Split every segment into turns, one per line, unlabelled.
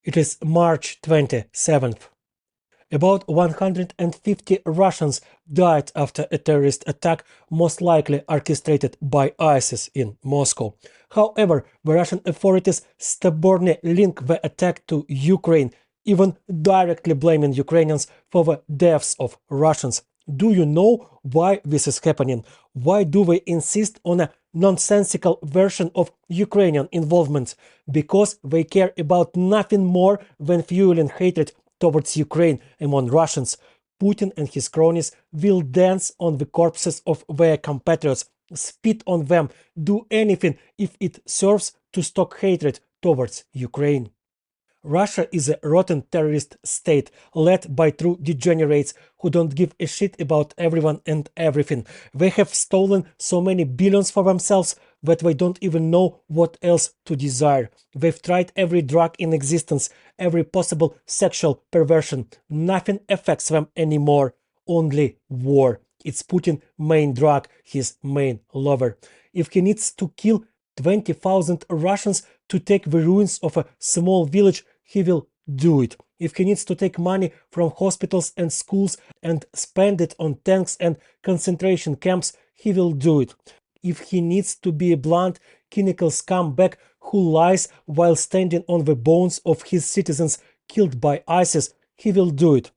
It is March 27th. About 150 Russians died after a terrorist attack, most likely orchestrated by ISIS in Moscow. However, the Russian authorities stubbornly link the attack to Ukraine, even directly blaming Ukrainians for the deaths of Russians. Do you know why this is happening? Why do they insist on a nonsensical version of Ukrainian involvement? Because they care about nothing more than fueling hatred towards Ukraine among Russians. Putin and his cronies will dance on the corpses of their compatriots, spit on them, do anything if it serves to stoke hatred towards Ukraine. Russia is a rotten terrorist state led by true degenerates who don't give a shit about everyone and everything. They have stolen so many billions for themselves that they don't even know what else to desire. They've tried every drug in existence, every possible sexual perversion. Nothing affects them anymore. Only war. It's Putin's main drug, his main lover. If he needs to kill 20,000 Russians to take the ruins of a small village, he will do it. If he needs to take money from hospitals and schools and spend it on tanks and concentration camps, he will do it. If he needs to be a blunt, cynical scumbag who lies while standing on the bones of his citizens killed by ISIS, he will do it.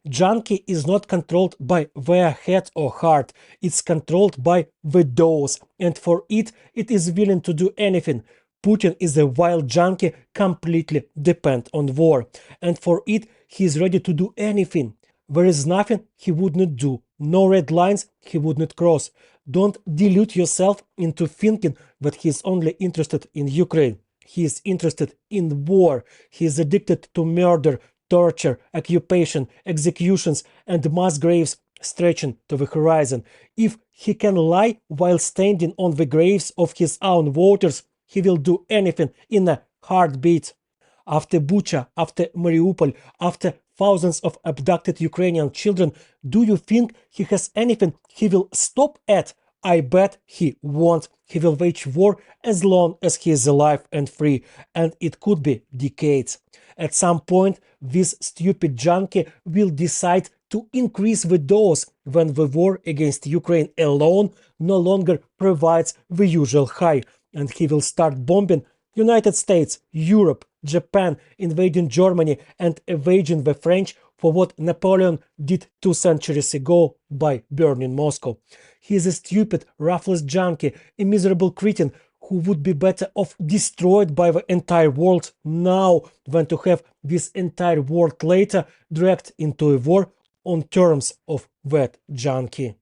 Junkie is not controlled by their head or heart, it's controlled by the dose, and for it is willing to do anything. Putin is a wild junkie completely dependent on war, and for it he is ready to do anything. There is nothing he would not do, no red lines he would not cross. Don't delude yourself into thinking that he is only interested in Ukraine. He is interested in war. He is addicted to murder, torture, occupation, executions, and mass graves stretching to the horizon. If he can lie while standing on the graves of his own voters, he will do anything in a heartbeat. After Bucha, after Mariupol, after thousands of abducted Ukrainian children, do you think he has anything he will stop at? I bet he won't. He will wage war as long as he is alive and free, and it could be decades. At some point, this stupid junkie will decide to increase the dose when the war against Ukraine alone no longer provides the usual high, and he will start bombing United States, Europe, Japan, invading Germany and avenging the French for what Napoleon did 2 centuries ago by burning Moscow. He is a stupid, ruthless junkie, a miserable cretin who would be better off destroyed by the entire world now than to have this entire world later dragged into a war on terms of that junkie.